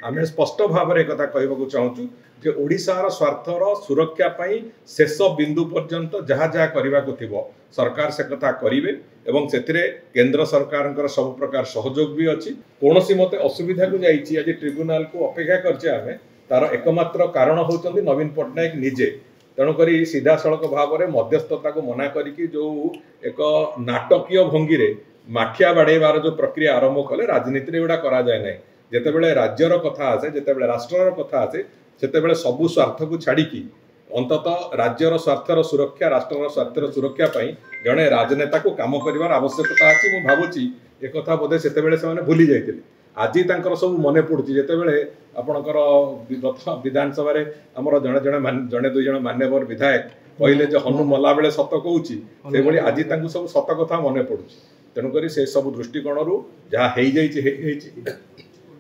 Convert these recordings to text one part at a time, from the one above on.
आम स्पष्ट भाव में एक कहवाक चाहूँ जे ओडिशार स्वार्थर सुरक्षा पाई शेष बिंदु पर्यंत जहाँ जहाँ करने को सरकार से कथा करेंगे एवं से केंद्र सरकार सब प्रकार सहयोग भी अच्छी कौन मत असुविधा को जाइए आज ट्रिब्यूनाल को अपेक्षा कर तार एकमात्र कारण होती नवीन पट्टनायक निजे तेणुक सीधा सड़क भाव में मध्यस्थता को मना करी जो एक नाटकीय भंगी रे माठिया बाड़ेबार जो प्रक्रिया आरंभ कले राजनीति गुड़ा करा जाए ना जितेबाला राज्यर कथा आसे जितेबाला राष्ट्रर कथा आसे से सबू स्वार्थ को छाड़ी अंततः राज्यर स्वार्थर सुरक्षा राष्ट्र स्वार्थर सुरक्षा जड़े राजनेता को काम कर आवश्यकता अच्छी मुझे भावुची एक बोधे से भूली जाते आज सब मन पड़ुची जितेबाला आपणकर विधानसभा आमर जड़े जड़े जड़े दुई जन मान्यवर विधायक कहले जो हनु मला बेले सत कहूँ आज सब सत कथा मन पड़ुची तेणुक से सब दृष्टिकोण जहाँ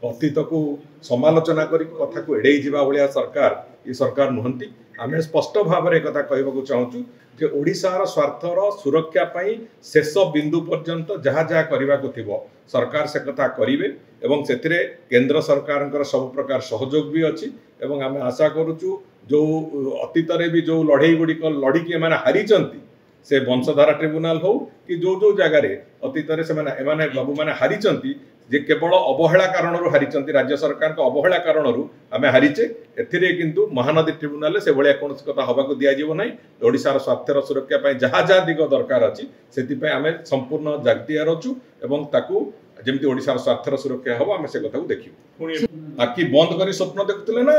अतीत को समालोचना कर कथा को एड़े भाया सरकार ये सरकार नुहंती आम स्पष्ट भाव में एक कहवाक चाहूँ जे ओडिशार स्वार्थर सुरक्षा पाई शेष बिंदु पर्यंत जहाँ जहाँ करने को सरकार से कथा करेंगे एवं से केंद्र सरकार सब प्रकार सहयोग भी अच्छी एवं आम आशा करुचु जो अतीत भी जो लड़ई गुड़िक लड़िकी हारी से वंशधारा ट्रिब्यूनाल हो कि जो जो जगार अतीत बाबू मैंने हारी जे केवल अवहेला कारण हारी राज्य सरकार को अवहेला कारण आम हारीचे एथिरे किंतु महानदी ट्रिब्यूनाल से भाया कौन कथा हवा को दिज्व ना ओडिशार स्वार्थर सुरक्षा जहाँ जहाँ दिग दरकार अच्छी से आम संपूर्ण जागतियार अच्छु एवं ताकू जमी ओडिशार स्वार्थर सुरक्षा हम आम से कथा को देखिए आखि बंद कर स्वप्न देखुले ना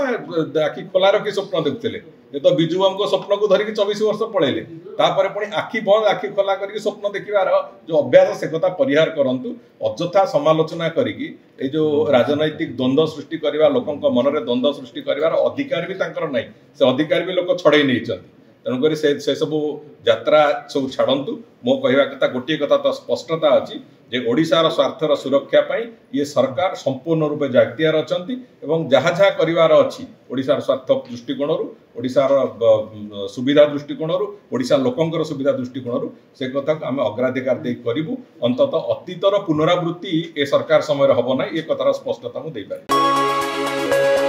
आखि खोला रखी स्वप्न देखुले ये तो बिजु बाबू स्वप्न को धरिकी 24 वर्ष पलैले तापर पुणी आखि बंद आखि खोला करके स्वप्न देखार जो अभ्यास से कथा परिहार करंतु अଯଥା समालोचना करिकी ए जो राजनैतिक द्वंद्व सृष्टि करवा लोकों मन में द्वंद्व सृष्टि कर अधिकार भी नहीं से अधिकार भी लोक छड़े नहीं तेणुक से सब यात्रा सब छाड़ू मो कहवा कथा गोटे कथा तो स्पष्टता अच्छी जे ओडिशार स्वार्थर सुरक्षा पाई ये सरकार संपूर्ण रूपे जागतियार अछंती एवं जहाँ जहाँ करिवार अच्छी ओडिशार स्वार्थ दृष्टिकोण ओडिशार सुविधा दृष्टिकोण ओडिशा लोकंकर सुविधा दृष्टिकोण से कथा को आम अग्राधिकार दे करूँ अंततः अतीतर पुनरावृत्ति ए सरकार समय हम ना ये कथार स्पष्टता मुझे।